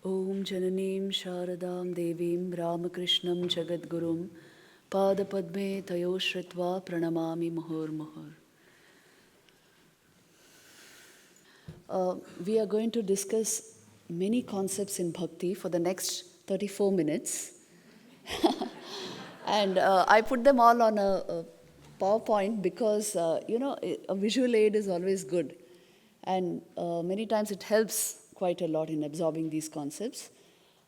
Om Jananim Sharadam Devim Ramakrishnam Jagadgurum Padapadme Tayo Shritva Pranamami Muhur Muhur. We are going to discuss many concepts in Bhakti for the next 34 minutes. And I put them all on a PowerPoint because, a visual aid is always good. And many times it helps quite a lot in absorbing these concepts.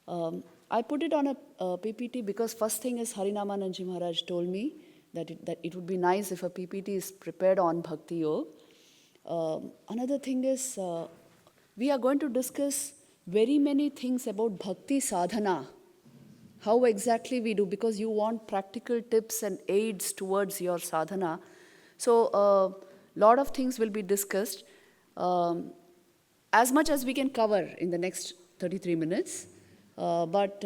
I put it on a PPT because first thing is Harinamananji Maharaj told me that it would be nice if a PPT is prepared on Bhakti Yoga. Another thing is we are going to discuss very many things about Bhakti sadhana. How exactly we do, because you want practical tips and aids towards your sadhana. So a lot of things will be discussed. As much as we can cover in the next 33 minutes. But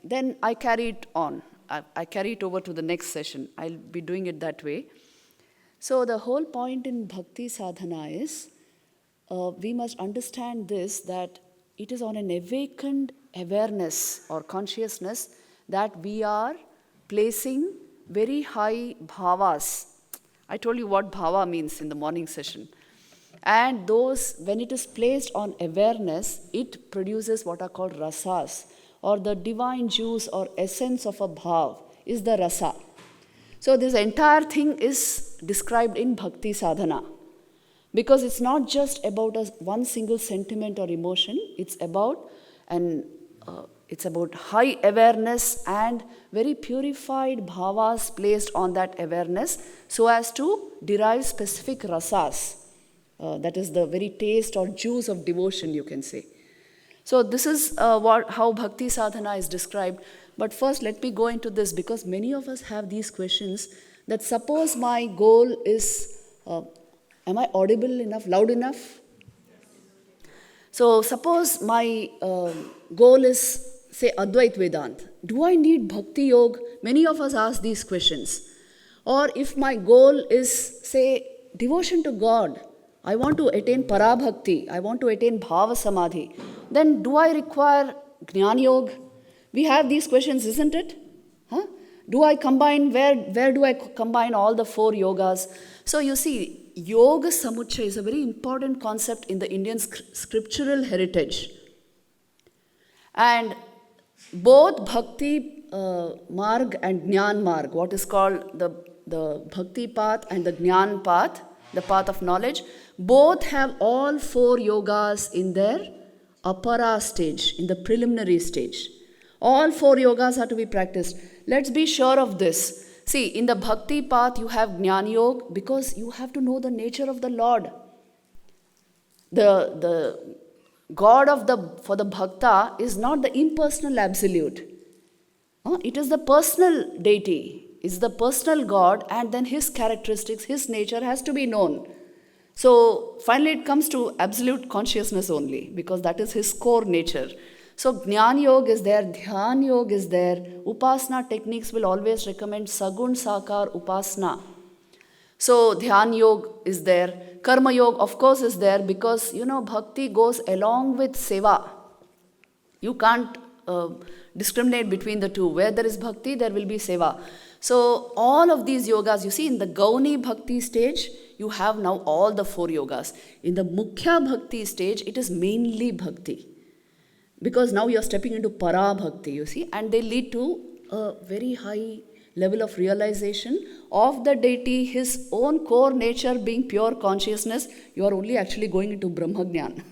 then I carry it on. I carry it over to the next session. I'll be doing it that way. So the whole point in Bhakti sadhana is, we must understand this, that it is on an awakened awareness or consciousness that we are placing very high bhavas. I told you what bhava means in the morning session. And those, when it is placed on awareness, it produces what are called rasas, or the divine juice or essence of a bhav is the rasa. So this entire thing is described in Bhakti sadhana. Because it's not just about one single sentiment or emotion, it's about high awareness and very purified bhavas placed on that awareness so as to derive specific rasas. That is the very taste or juice of devotion, you can say. So this is how Bhakti sadhana is described. But first, let me go into this, because many of us have these questions that suppose my goal is, am I audible enough, loud enough? So suppose my goal is, say, Advait Vedanta. Do I need Bhakti Yoga? Many of us ask these questions. Or if my goal is, say, devotion to God, I want to attain Parabhakti, I want to attain Bhava Samadhi, then do I require Jnana Yoga? We have these questions, isn't it? Do I combine, where do I combine all the 4 yogas? So you see, Yoga Samuchaya is a very important concept in the Indian scriptural heritage. And both Bhakti Marg and Jnana Marg, what is called the Bhakti path and the Jnana path, the path of knowledge, both have all 4 yogas in their apara stage, in the preliminary stage. All 4 yogas are to be practiced. Let's be sure of this. See, in the Bhakti path, you have Jnana Yoga because you have to know the nature of the Lord. The God for the Bhakta is not the impersonal absolute. It is the personal deity. It's the personal God, and then his characteristics, his nature has to be known. So finally it comes to absolute consciousness only, because that is his core nature. So Jnana Yoga is there, Dhyan Yoga is there. Upasana techniques will always recommend Sagun Sakar Upasana. So Dhyan Yoga is there. Karma Yoga of course is there, because Bhakti goes along with Seva. You can't discriminate between the two. Where there is Bhakti, there will be Seva. So all of these yogas, you see, in the Gauni Bhakti stage, you have now all the 4 yogas. In the Mukhya Bhakti stage, it is mainly Bhakti. Because now you are stepping into Para Bhakti, you see, and they lead to a very high level of realization of the deity, his own core nature being pure consciousness. You are only actually going into Brahmagyan.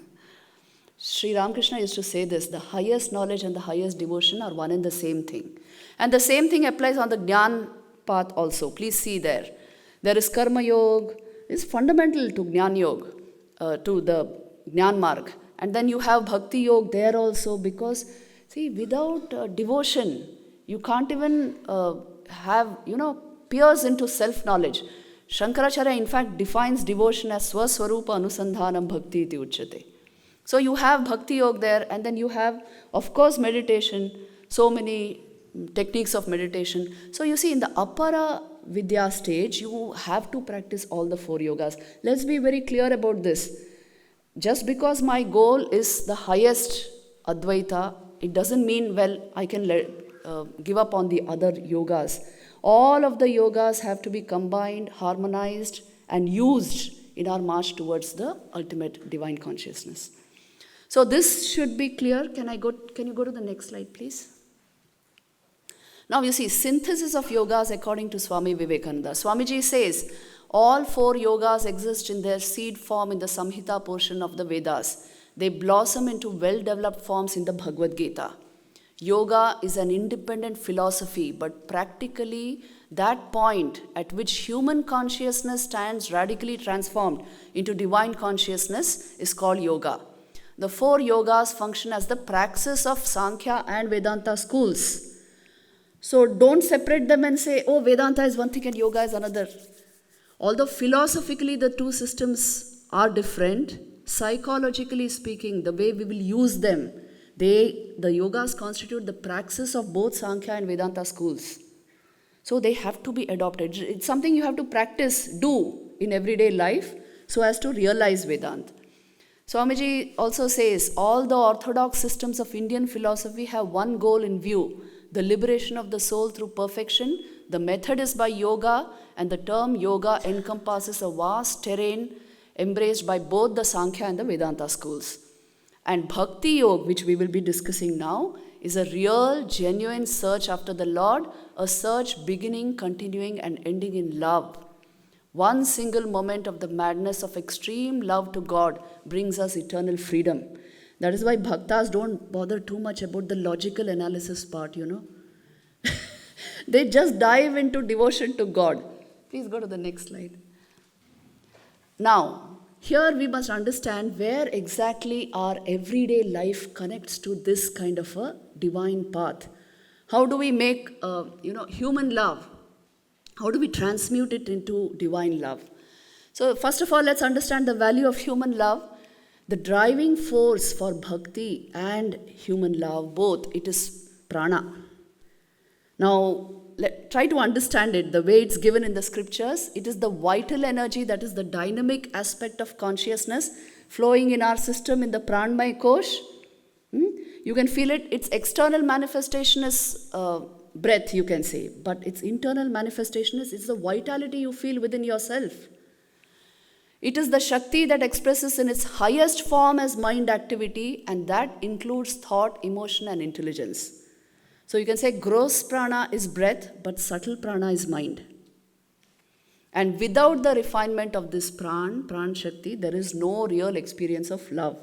Sri Ramakrishna used to say this, the highest knowledge and the highest devotion are one and the same thing. And the same thing applies on the Jnana path also. Please see there. There is Karma Yoga, is fundamental to Jnana Yoga, to the Jnana Marg. And then you have Bhakti Yoga there also, because, see, without devotion, you can't even pierce into self-knowledge. Shankaracharya, in fact, defines devotion as Swaswarupa Anusandhanam Bhakti iti uchyate. So you have Bhakti Yoga there, and then you have, of course, meditation, so many techniques of meditation. So you see, in the Apara Vidya stage, you have to practice all the 4 yogas. Let's be very clear about this. Just because my goal is the highest Advaita. It doesn't mean, well, I can give up on the other yogas. All of the yogas have to be combined, harmonized, and used in our march towards the ultimate divine consciousness. So this should be clear. Can you go to the next slide, please? Now you see, synthesis of yogas according to Swami Vivekananda. Swamiji says, all 4 yogas exist in their seed form in the Samhita portion of the Vedas. They blossom into well-developed forms in the Bhagavad Gita. Yoga is an independent philosophy, but practically that point at which human consciousness stands radically transformed into divine consciousness is called yoga. The 4 yogas function as the praxis of Sankhya and Vedanta schools. So don't separate them and say, oh, Vedanta is one thing and yoga is another. Although philosophically the 2 systems are different, psychologically speaking, the way we will use them, the yogas constitute the praxis of both Sankhya and Vedanta schools. So they have to be adopted. It's something you have to practice, do in everyday life so as to realize Vedanta. Swamiji also says, all the orthodox systems of Indian philosophy have one goal in view, the liberation of the soul through perfection. The method is by yoga, and the term yoga encompasses a vast terrain embraced by both the Sankhya and the Vedanta schools. And Bhakti Yoga, which we will be discussing now, is a real, genuine search after the Lord, a search beginning, continuing, and ending in love. One single moment of the madness of extreme love to God brings us eternal freedom. That is why bhaktas don't bother too much about the logical analysis part, They just dive into devotion to God. Please go to the next slide. Now, here we must understand where exactly our everyday life connects to this kind of a divine path. How do we make, human love? How do we transmute it into divine love? So first of all, let's understand the value of human love. The driving force for bhakti and human love, both, it is prana. Now, try to understand it the way it's given in the scriptures. It is the vital energy, that is the dynamic aspect of consciousness flowing in our system in the pranmay kosh. You can feel it. Its external manifestation is breath, you can say. But its internal manifestation is the vitality you feel within yourself. It is the Shakti that expresses in its highest form as mind activity, and that includes thought, emotion, and intelligence. So you can say gross prana is breath, but subtle prana is mind. And without the refinement of this pran Shakti, there is no real experience of love.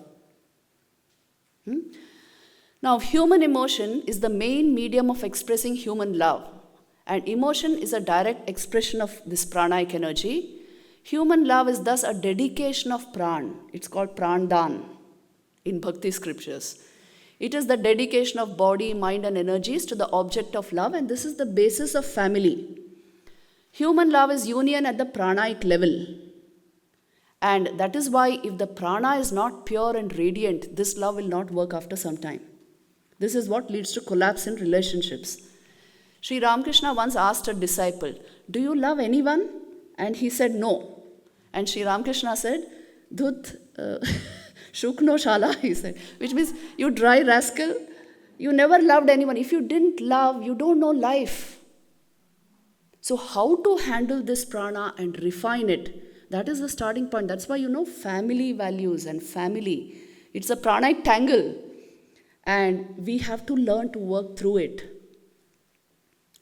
Now, human emotion is the main medium of expressing human love. And emotion is a direct expression of this pranic energy. Human love is thus a dedication of pran. It's called prandan in Bhakti scriptures. It is the dedication of body, mind, and energies to the object of love, and this is the basis of family. Human love is union at the pranic level. And that is why if the prana is not pure and radiant, this love will not work after some time. This is what leads to collapse in relationships. Sri Ramakrishna once asked a disciple, "Do you love anyone?" And he said, "No." And Sri Ramakrishna said, "Dhut shukno shala," he said, which means, you dry rascal, you never loved anyone. If you didn't love, you don't know life. So how to handle this prana and refine it, that is the starting point. That's why family values and family. It's a pranic tangle. And we have to learn to work through it.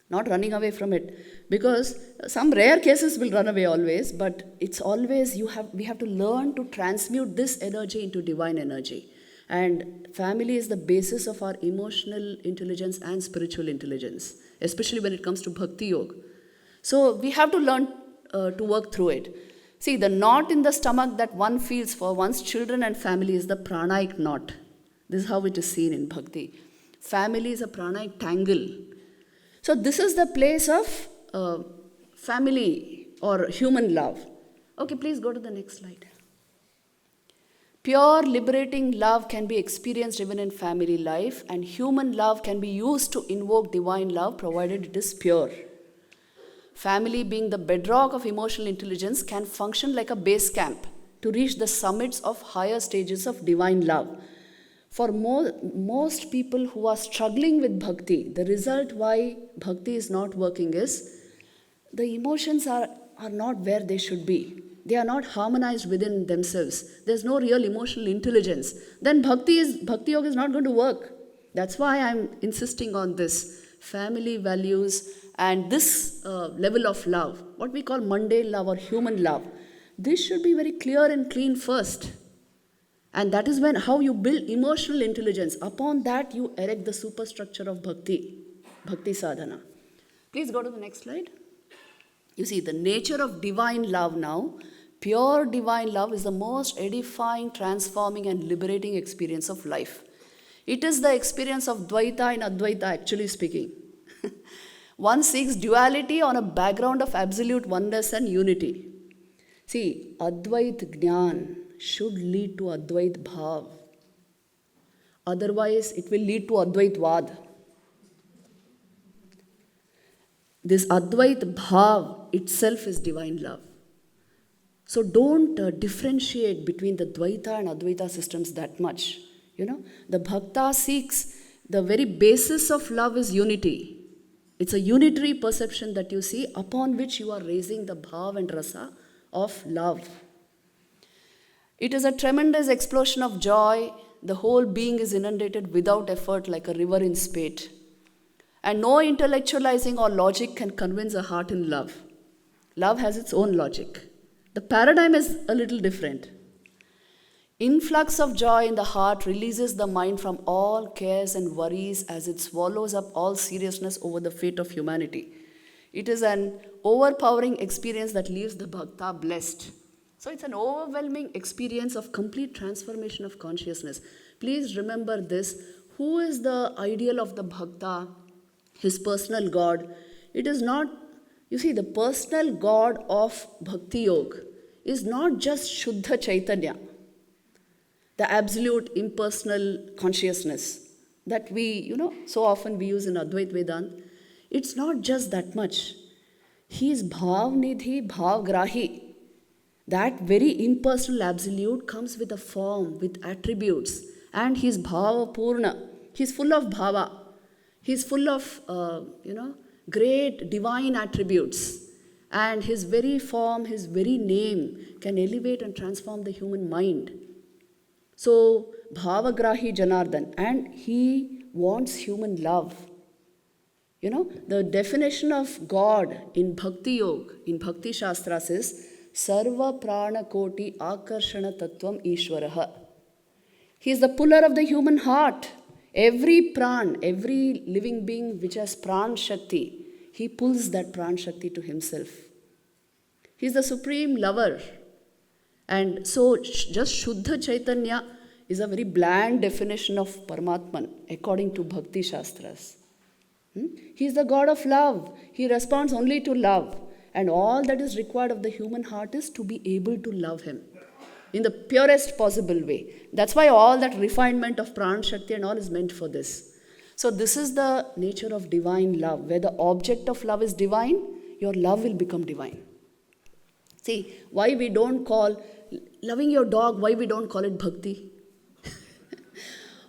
Not running away from it. Because some rare cases will run away always, but it's always, we have to learn to transmute this energy into divine energy. And family is the basis of our emotional intelligence and spiritual intelligence, especially when it comes to Bhakti Yoga. So we have to learn to work through it. See, the knot in the stomach that one feels for one's children and family is the pranic knot. This is how it is seen in Bhakti. Family is a pranic tangle. So this is the place of family or human love. Okay, please go to the next slide. Pure liberating love can be experienced even in family life, and human love can be used to invoke divine love provided it is pure. Family, being the bedrock of emotional intelligence, can function like a base camp to reach the summits of higher stages of divine love. For most people who are struggling with bhakti, the result why bhakti is not working is the emotions are not where they should be. They are not harmonized within themselves. There's no real emotional intelligence. Then bhakti yoga is not going to work. That's why I'm insisting on this family values and this level of love, what we call mundane love or human love. This should be very clear and clean first. And that is how you build emotional intelligence. Upon that, you erect the superstructure of bhakti sadhana. Please go to the next slide. You see, the nature of divine love now, pure divine love is the most edifying, transforming and liberating experience of life. It is the experience of Dvaita and Advaita, actually speaking. One seeks duality on a background of absolute oneness and unity. See, Advait Jnana should lead to Advait Bhav. Otherwise, it will lead to Advait Vad. This Advait Bhav itself is divine love. So don't differentiate between the Dvaita and Advaita systems that much. The Bhakta seeks, the very basis of love is unity. It's a unitary perception that you see, upon which you are raising the Bhava and rasa of love. It is a tremendous explosion of joy. The whole being is inundated without effort like a river in spate. And no intellectualizing or logic can convince a heart in love. Love has its own logic. The paradigm is a little different. Influx of joy in the heart releases the mind from all cares and worries as it swallows up all seriousness over the fate of humanity. It is an overpowering experience that leaves the bhakta blessed. So it's an overwhelming experience of complete transformation of consciousness. Please remember this. Who is the ideal of the bhakta? His personal God. It is not, the personal God of Bhakti Yoga is not just Shuddha Chaitanya, the absolute impersonal consciousness that we, so often we use in Advait Vedanta. It's not just that much. He is Bhav Nidhi, Bhav Grahi. That very impersonal absolute comes with a form, with attributes. And he is Bhava Purna. He is full of Bhava. He is full of, great divine attributes. And his very form, his very name can elevate and transform the human mind. So, Bhavagrahi Janardhan, and he wants human love. The definition of God in Bhakti Yoga, in Bhakti Shastras is Sarva Prana Koti Akarshana Tattvam Ishwaraha. He is the puller of the human heart. Every pran, every living being which has pran shakti, he pulls that pran shakti to himself. He is the supreme lover. And so just Shuddha Chaitanya is a very bland definition of Paramatman according to Bhakti Shastras. He is the God of love. He responds only to love. And all that is required of the human heart is to be able to love him in the purest possible way. That's why all that refinement of Pran Shakti and all is meant for this. So this is the nature of divine love. Where the object of love is divine, your love will become divine. See, why we don't call loving your dog, why we don't call it bhakti?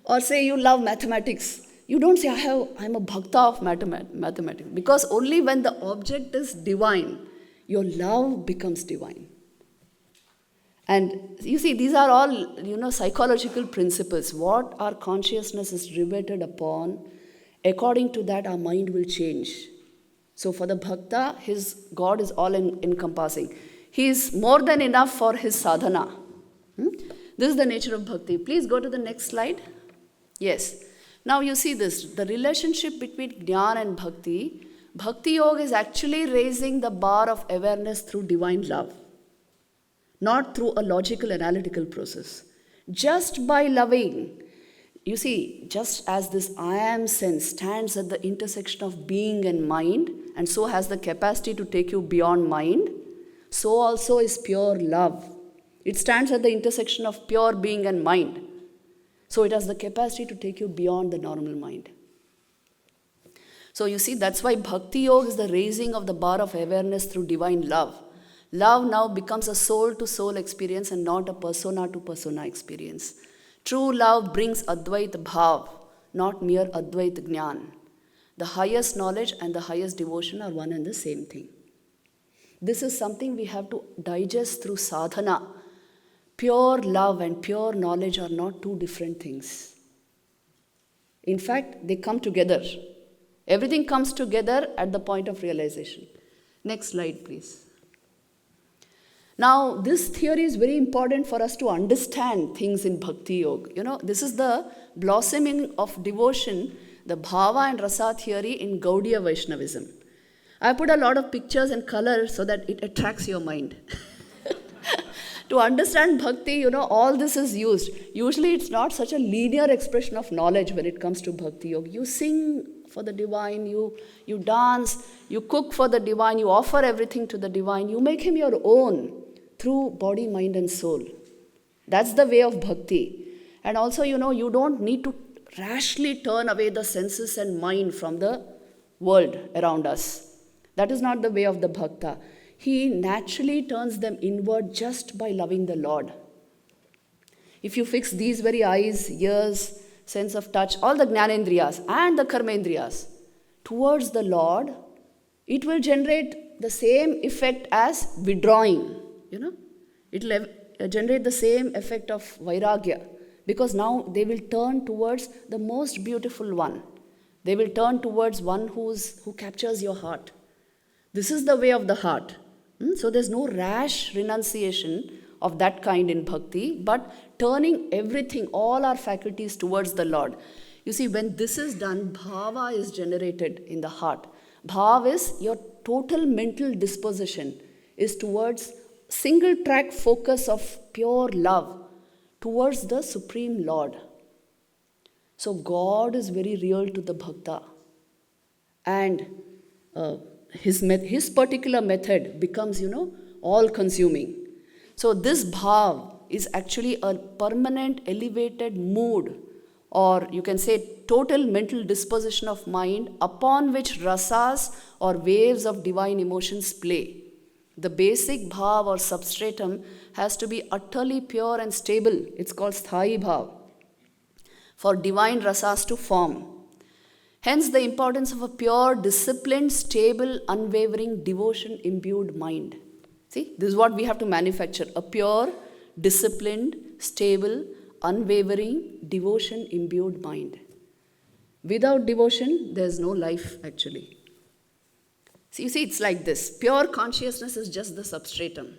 Or say you love mathematics. You don't say, I'm a bhakta of mathematics. Because only when the object is divine, your love becomes divine. And you see, these are all, psychological principles. What our consciousness is riveted upon, according to that our mind will change. So for the bhakta, his God is all encompassing. He is more than enough for his sadhana. This is the nature of bhakti. Please go to the next slide. Yes. Now you see this, the relationship between jnana and bhakti. Bhakti yoga is actually raising the bar of awareness through divine love, not through a logical analytical process. Just by loving, you see, just as this I am sense stands at the intersection of being and mind, and so has the capacity to take you beyond mind, so also is pure love. It stands at the intersection of pure being and mind. So it has the capacity to take you beyond the normal mind. So you see, that's why Bhakti Yoga is the raising of the bar of awareness through divine love. Love now becomes a soul-to-soul experience and not a persona-to-persona experience. True love brings Advait Bhav, not mere Advait Jnana. The highest knowledge and the highest devotion are one and the same thing. This is something we have to digest through sadhana. Pure love and pure knowledge are not two different things. In fact, they come together. Everything comes together at the point of realization. Next slide, please. Now, this theory is very important for us to understand things in Bhakti Yoga. This is the blossoming of devotion, the Bhava and rasa theory in Gaudiya Vaishnavism. I put a lot of pictures and colors so that it attracts your mind. To understand Bhakti, all this is used. Usually it's not such a linear expression of knowledge when it comes to Bhakti Yoga. You sing for the divine, you dance, you cook for the divine, you offer everything to the divine, you make him your own through body, mind and soul. That's the way of Bhakti. And also, you don't need to rashly turn away the senses and mind from the world around us. That is not the way of the Bhakta. He naturally turns them inward just by loving the Lord. If you fix these very eyes, ears, sense of touch, all the Jnanendriyas and the Karmendriyas towards the Lord, it will generate the same effect as withdrawing. It will generate the same effect of Vairagya, because now they will turn towards the most beautiful one. They will turn towards one who captures your heart. This is the way of the heart. So there's no rash renunciation of that kind in Bhakti, but turning everything, all our faculties towards the Lord. You see, when this is done, Bhava is generated in the heart. Bhava is your total mental disposition is towards single track focus of pure love towards the Supreme Lord. So God is very real to the Bhakta. And his particular method becomes, all-consuming. So this bhav is actually a permanent elevated mood, or you can say total mental disposition of mind upon which rasas or waves of divine emotions play. The basic bhav or substratum has to be utterly pure and stable. It's called sthayi bhav for divine rasas to form. Hence the importance of a pure, disciplined, stable, unwavering, devotion-imbued mind. See, this is what we have to manufacture. A pure, disciplined, stable, unwavering, devotion-imbued mind. Without devotion, there's no life actually. See, you see, it's like this. Pure consciousness is just the substratum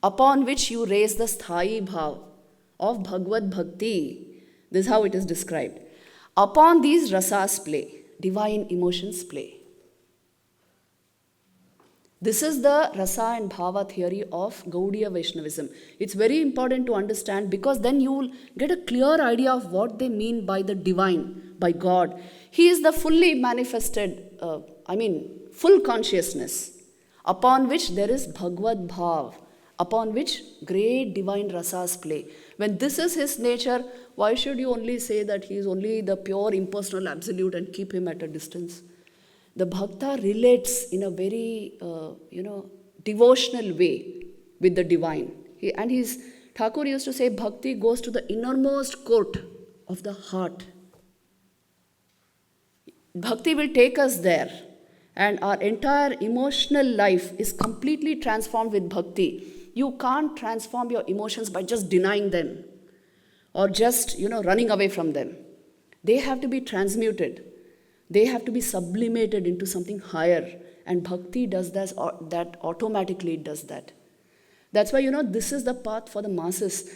upon which you raise the sthayi bhav of Bhagavad Bhakti. This is how it is described. Upon these rasas play, divine emotions play. This is the rasa and bhava theory of Gaudiya Vaishnavism. It's very important to understand, because then you will get a clear idea of what they mean by the divine, by God. He is the fully manifested, full consciousness, upon which there is Bhagavad Bhav, upon which great divine rasas play. When this is his nature, why should you only say that he is only the pure impersonal absolute and keep him at a distance? The Bhakta relates in a very, devotional way with the divine. Thakur used to say, Bhakti goes to the innermost court of the heart. Bhakti will take us there, and our entire emotional life is completely transformed with Bhakti. You can't transform your emotions by just denying them or just, running away from them. They have to be transmuted. They have to be sublimated into something higher. And Bhakti does that automatically, it does that. That's why, this is the path for the masses.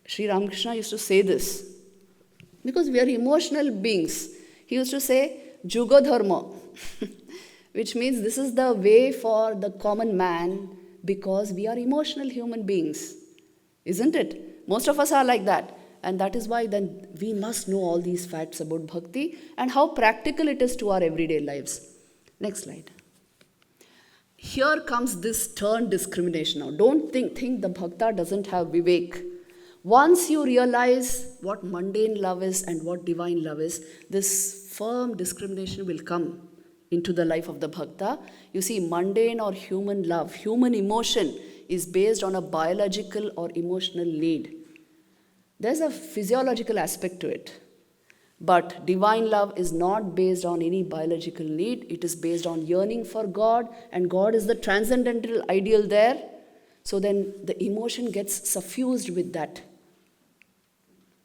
Sri Ramakrishna used to say this. Because we are emotional beings. He used to say, Juga Dharma, which means this is the way for the common man, because we are emotional human beings. Isn't it? Most of us are like that. And that is why then we must know all these facts about Bhakti and how practical it is to our everyday lives. Next slide. Here comes this turn discrimination now. Don't think the Bhakta doesn't have vivek. Once you realize what mundane love is and what divine love is, this firm discrimination will come into the life of the Bhakta. You see, mundane or human love, human emotion is based on a biological or emotional need. There's a physiological aspect to it. But divine love is not based on any biological need. It is based on yearning for God, and God is the transcendental ideal there. So then the emotion gets suffused with that.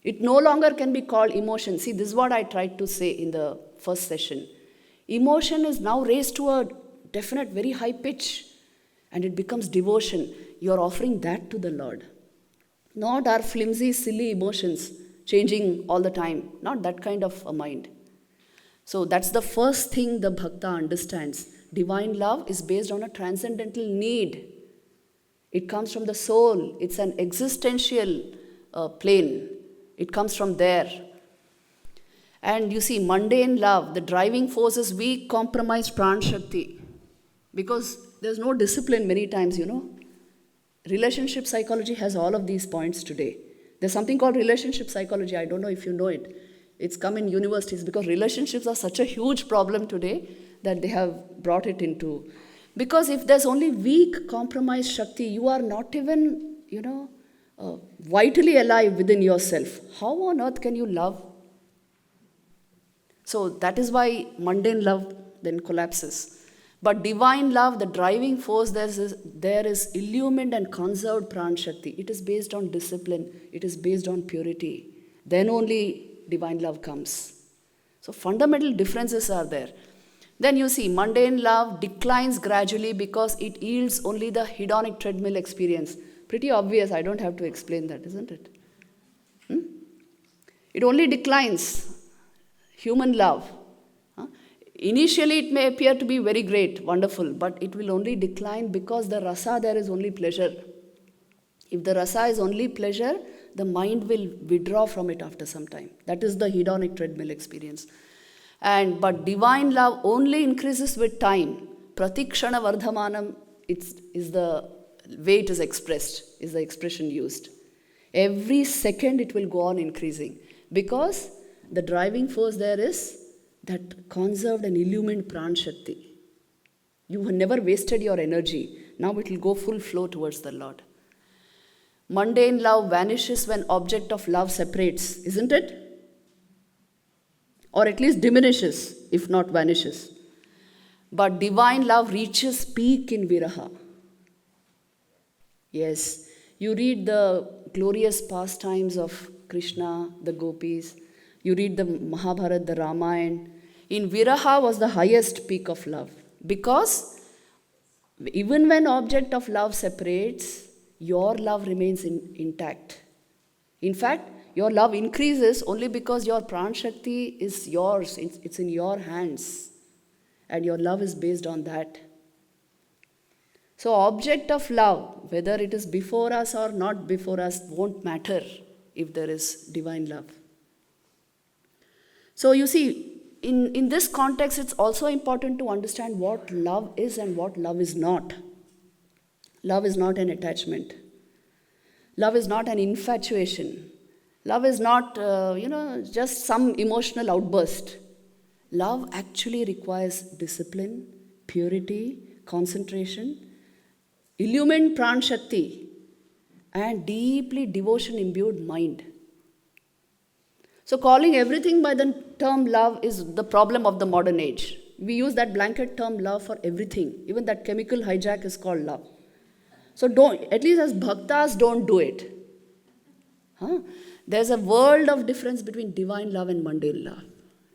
It no longer can be called emotion. See, this is what I tried to say in the first session. Emotion is now raised to a definite, very high pitch, and it becomes devotion. You are offering that to the Lord. Not our flimsy, silly emotions changing all the time. Not that kind of a mind. So that's the first thing the bhakta understands. Divine love is based on a transcendental need. It comes from the soul. It's an existential plane. It comes from there. And you see, mundane love, the driving force is weak, compromised pran shakti. Because there's no discipline many times, Relationship psychology has all of these points today. There's something called relationship psychology. I don't know if you know it. It's come in universities because relationships are such a huge problem today that they have brought it into. Because if there's only weak, compromised Shakti, you are not even, vitally alive within yourself. How on earth can you love? So that is why mundane love then collapses. But divine love, the driving force, there is illumined and conserved pran shakti. It is based on discipline. It is based on purity. Then only divine love comes. So fundamental differences are there. Then you see, mundane love declines gradually because it yields only the hedonic treadmill experience. Pretty obvious, I don't have to explain that, isn't it? It only declines. Human love. Initially, it may appear to be very great, wonderful, but it will only decline because the rasa there is only pleasure. If the rasa is only pleasure, the mind will withdraw from it after some time. That is the hedonic treadmill experience. But divine love only increases with time. Pratikshana vardhamanam is the way it is expressed, is the expression used. Every second it will go on increasing because the driving force there is that conserved and illumined pran shakti. You have never wasted your energy. Now it will go full flow towards the Lord. Mundane love vanishes when object of love separates, isn't it? Or at least diminishes, if not vanishes. But divine love reaches peak in viraha. Yes, you read the glorious pastimes of Krishna, the gopis. You read the Mahabharata, the Ramayana. In viraha was the highest peak of love. Because even when object of love separates, your love remains intact. In fact, your love increases only because your pran shakti is yours. It's in your hands. And your love is based on that. So object of love, whether it is before us or not before us, won't matter if there is divine love. So you see, in this context, it's also important to understand what love is and what love is not. Love is not an attachment. Love is not an infatuation. Love is not, just some emotional outburst. Love actually requires discipline, purity, concentration, illumined pran shakti, and deeply devotion-imbued mind. So calling everything by the term love is the problem of the modern age. We use that blanket term love for everything. Even that chemical hijack is called love. So at least as bhaktas, don't do it. There's a world of difference between divine love and mundane love.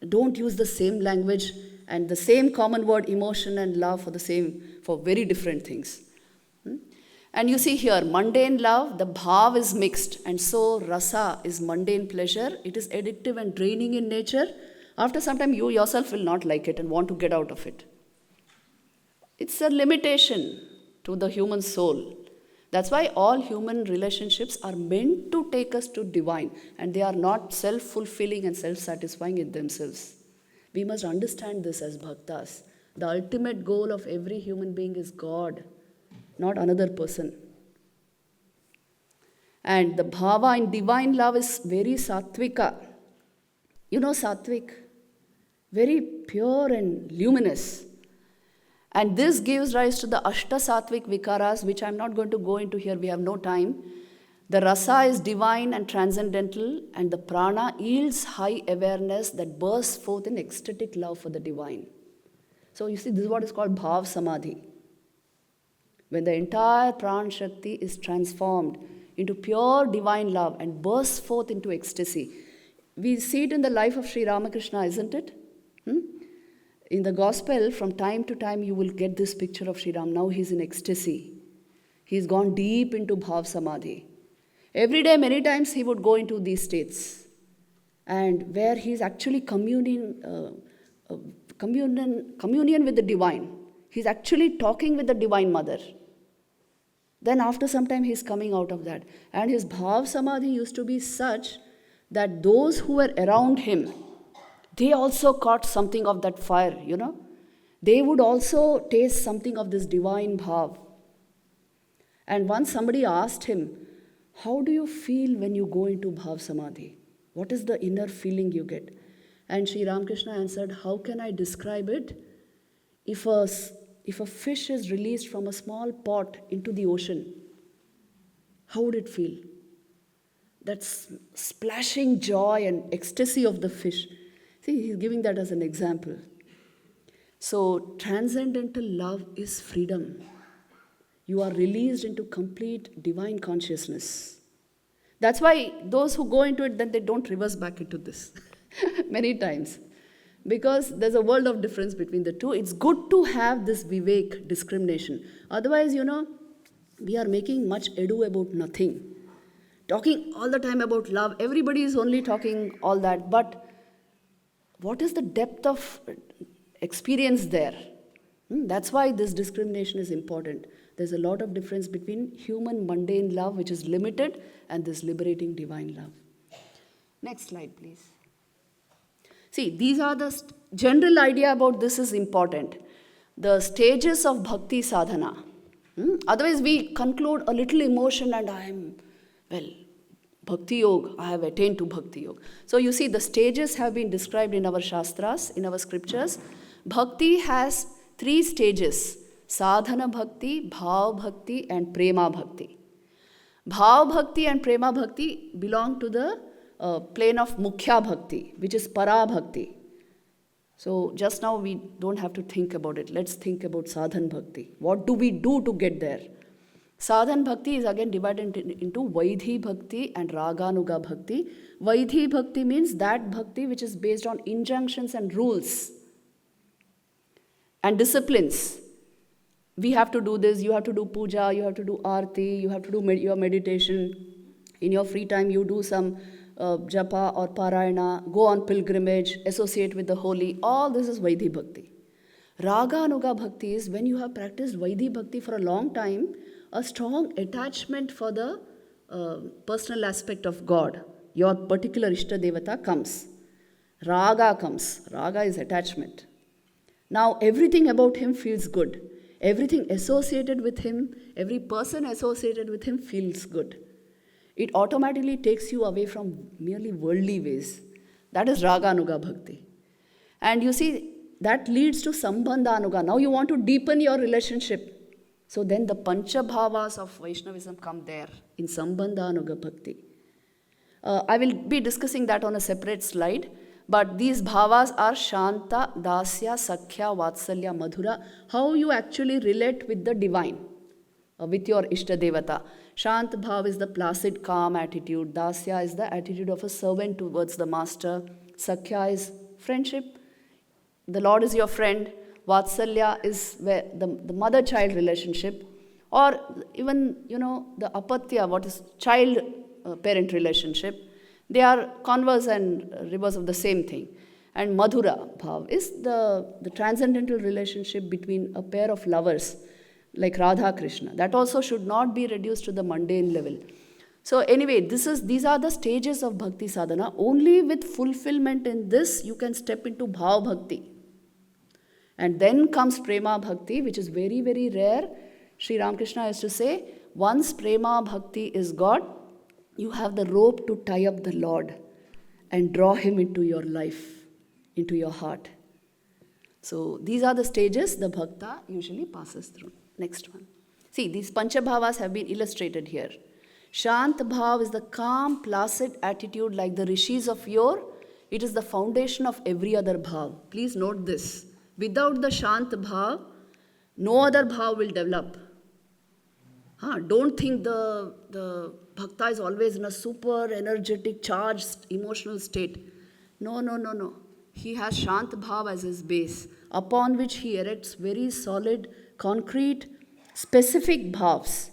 Don't use the same language and the same common word emotion and love for very different things. And you see here, mundane love, the bhava is mixed, and so rasa is mundane pleasure. It is addictive and draining in nature. After some time, you yourself will not like it and want to get out of it. It's a limitation to the human soul. That's why all human relationships are meant to take us to divine, and they are not self-fulfilling and self-satisfying in themselves. We must understand this as bhaktas. The ultimate goal of every human being is God, not another person. And the bhava in divine love is very sattvika. You know sattvic? Very pure and luminous. And this gives rise to the ashta sattvic vikaras, which I'm not going to go into here, we have no time. The rasa is divine and transcendental, and the prana yields high awareness that bursts forth in ecstatic love for the divine. So you see, this is what is called bhav samadhi. When the entire pran shakti is transformed into pure divine love and bursts forth into ecstasy. We see it in the life of Sri Ramakrishna, isn't it? In the gospel, from time to time, you will get this picture of Sri Ram. Now he's in ecstasy. He's gone deep into bhav samadhi. Every day, many times, he would go into these states, and where he's actually communion with the divine. He's actually talking with the Divine Mother. Then after some time, he's coming out of that. And his bhav samadhi used to be such that those who were around him, they also caught something of that fire, They would also taste something of this divine bhav. And once somebody asked him, how do you feel when you go into bhav samadhi? What is the inner feeling you get? And Sri Ramakrishna answered, how can I describe it? If a fish is released from a small pot into the ocean, how would it feel? That splashing joy and ecstasy of the fish. See, he's giving that as an example. So, transcendental love is freedom. You are released into complete divine consciousness. That's why those who go into it, then they don't reverse back into this many times. Because there's a world of difference between the two. It's good to have this vivek, discrimination. Otherwise, we are making much ado about nothing. Talking all the time about love. Everybody is only talking all that. But what is the depth of experience there? That's why this discrimination is important. There's a lot of difference between human mundane love, which is limited, and this liberating divine love. Next slide, please. See, these are the general idea about this is important. The stages of bhakti sadhana. Otherwise, we conclude a little emotion and bhakti yoga, I have attained to bhakti yoga. So you see, the stages have been described in our shastras, in our scriptures. Bhakti has 3 stages: sadhana bhakti, bhava bhakti, and prema bhakti. Bhava bhakti and prema bhakti belong to the plane of mukhya bhakti, which is para bhakti. So just now we don't have to think about it. Let's think about sadhan bhakti. What do we do to get there? Sadhan bhakti is again divided into vaidhi bhakti and raganuga bhakti. Vaidhi bhakti means that bhakti which is based on injunctions and rules and disciplines. We have to do this, you have to do puja, you have to do arti, you have to do your meditation. In your free time, you do some japa or parayana, go on pilgrimage, associate with the holy. All this is Vaidhi Bhakti. Raga Anuga Bhakti is when you have practiced Vaidhi Bhakti for a long time, a strong attachment for the personal aspect of God. Your particular Ishta Devata comes. Raga comes. Raga is attachment. Now everything about him feels good. Everything associated with him, every person associated with him feels good. It automatically takes you away from merely worldly ways. That is Raga Anuga Bhakti. And you see, that leads to Sambandha Anuga. Now you want to deepen your relationship. So then the Pancha Bhavas of Vaishnavism come there in Sambandha Anuga Bhakti. I will be discussing that on a separate slide. But these bhavas are Shanta, Dasya, Sakhya, Vatsalya, Madhura. How you actually relate with the divine, with your Ishta Devata. Shant Bhav is the placid, calm attitude. Dasya is the attitude of a servant towards the master. Sakhya is friendship. The Lord is your friend. Vatsalya is where the mother-child relationship. Or even, the Apatya, what is child-parent relationship. They are converse and reverse of the same thing. And Madhura Bhav is the transcendental relationship between a pair of lovers like Radha Krishna. That also should not be reduced to the mundane level. So anyway, these are the stages of Bhakti Sadhana. Only with fulfillment in this you can step into Bhava Bhakti. And then comes Prema Bhakti, which is very, very rare. Sri Ramakrishna used to say, once Prema Bhakti is got, you have the rope to tie up the Lord and draw him into your life, into your heart. So these are the stages the Bhakta usually passes through. Next one. See, these Panchabhavas have been illustrated here. Shant Bhav is the calm, placid attitude like the rishis of yore. It is the foundation of every other bhav. Please note this. Without the Shant Bhav, no other bhav will develop. Don't think the bhakta is always in a super energetic, charged, emotional state. No. He has Shant Bhav as his base, upon which he erects very solid, concrete, specific bhavs.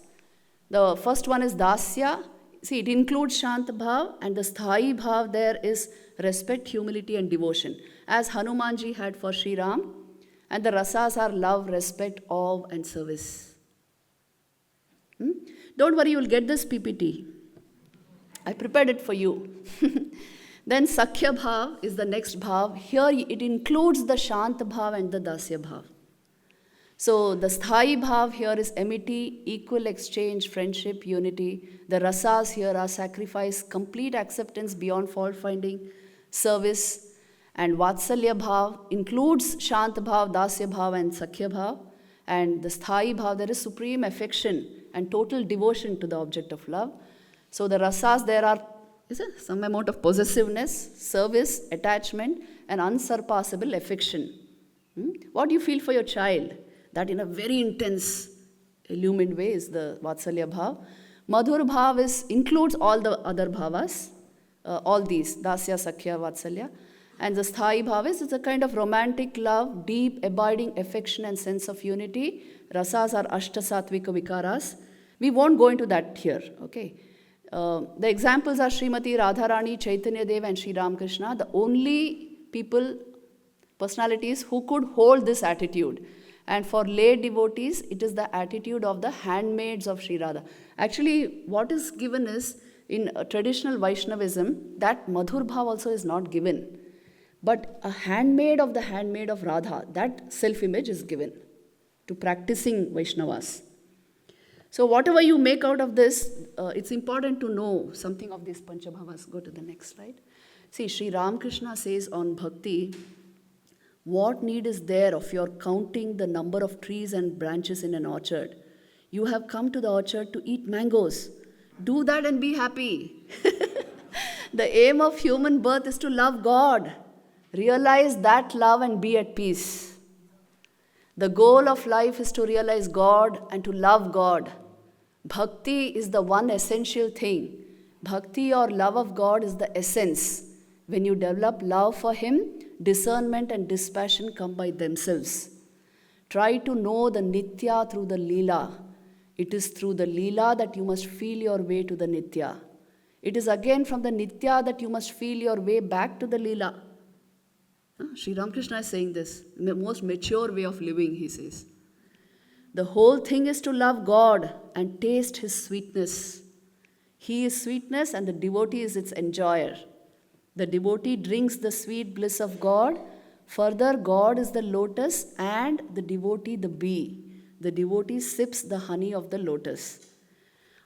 The first one is Dasya. See, it includes Shant Bhav, and the Sthayi Bhav there is respect, humility, and devotion, as Hanumanji had for Sri Ram. And the rasas are love, respect, awe, and service. Don't worry, you will get this PPT. I prepared it for you. Then Sakhya Bhav is the next Bhav. Here it includes the Shant Bhav and the Dasya Bhav. So the Sthayi Bhav here is amity, equal exchange, friendship, unity. The rasas here are sacrifice, complete acceptance beyond fault finding, service. And Vatsalya Bhav includes Shant Bhav, Dasya Bhav, and Sakhya Bhav. And the Sthayi Bhav, there is supreme affection and total devotion to the object of love. So the rasas there are some amount of possessiveness, service, attachment, and unsurpassable affection. What do you feel for your child? That in a very intense, illumined way is the Vatsalya Bhav. Madhur Bhav includes all the other bhavas, all these, Dasya, Sakhya, Vatsalya. And the Sthayi Bhav is a kind of romantic love, deep, abiding affection and sense of unity. Rasas are Ashta Satvika Vikaras. We won't go into that here, okay? The examples are Srimati Radharani, Chaitanya Dev, and Sri Ramakrishna, the only personalities who could hold this attitude. And for lay devotees, it is the attitude of the handmaids of Sri Radha. Actually, what is given is, in traditional Vaishnavism, that Madhur Bhav also is not given. But a handmaid of the handmaid of Radha, that self-image is given to practicing Vaishnavas. So whatever you make out of this, it's important to know something of these Panchabhavas. Go to the next slide. See, Sri Ramakrishna says on Bhakti, what need is there of your counting the number of trees and branches in an orchard? You have come to the orchard to eat mangoes. Do that and be happy. The aim of human birth is to love God. Realize that love and be at peace. The goal of life is to realize God and to love God. Bhakti is the one essential thing. Bhakti or love of God is the essence. When you develop love for Him, discernment and dispassion come by themselves. Try to know the Nitya through the Leela. It is through the Leela that you must feel your way to the Nitya. It is again from the Nitya that you must feel your way back to the Leela. Sri Ramakrishna is saying this, the most mature way of living, he says. The whole thing is to love God and taste His sweetness. He is sweetness and the devotee is its enjoyer. The devotee drinks the sweet bliss of God. Further, God is the lotus and the devotee the bee. The devotee sips the honey of the lotus.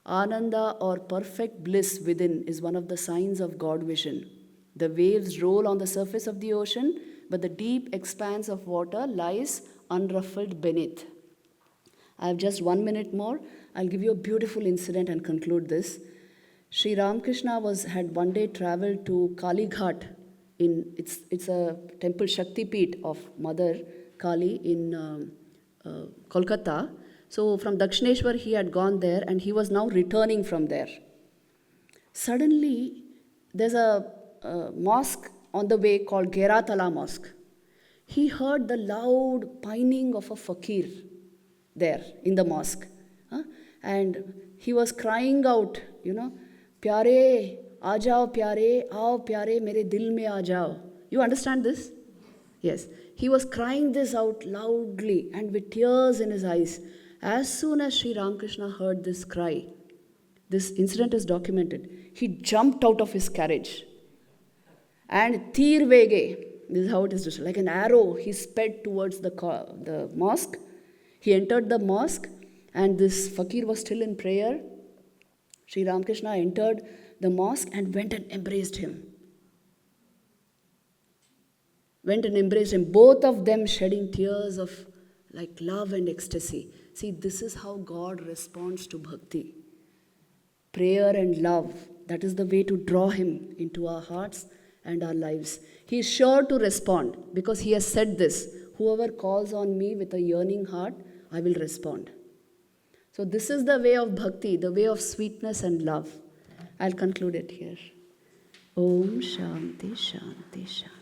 Ananda or perfect bliss within is one of the signs of God vision. The waves roll on the surface of the ocean, but the deep expanse of water lies unruffled beneath. I have just 1 minute more. I'll give you a beautiful incident and conclude this. Sri Ramakrishna had one day traveled to Kali Ghat. It's a temple Shakti Peeth of Mother Kali in Kolkata. So from Dakshineshwar he had gone there and he was now returning from there. Suddenly there's a mosque on the way called Geratala Mosque. He heard the loud pining of a fakir there in the mosque. And he was crying out, Pyare, aa jao pyare, aao pyare, mere dil mein aa jao. You understand this? Yes. He was crying this out loudly and with tears in his eyes. As soon as Sri Ramakrishna heard this cry, this incident is documented, he jumped out of his carriage. And tir vege, this is how it is described, like an arrow, he sped towards the mosque. He entered the mosque and this fakir was still in prayer. Sri Ramakrishna entered the mosque and went and embraced him. Both of them shedding tears of love and ecstasy. See, this is how God responds to bhakti. prayer and love. That is the way to draw him into our hearts and our lives. He is sure to respond because he has said this: whoever calls on me with a yearning heart, I will respond. So this is the way of bhakti, the way of sweetness and love. I'll conclude it here. Om Shanti Shanti Shanti.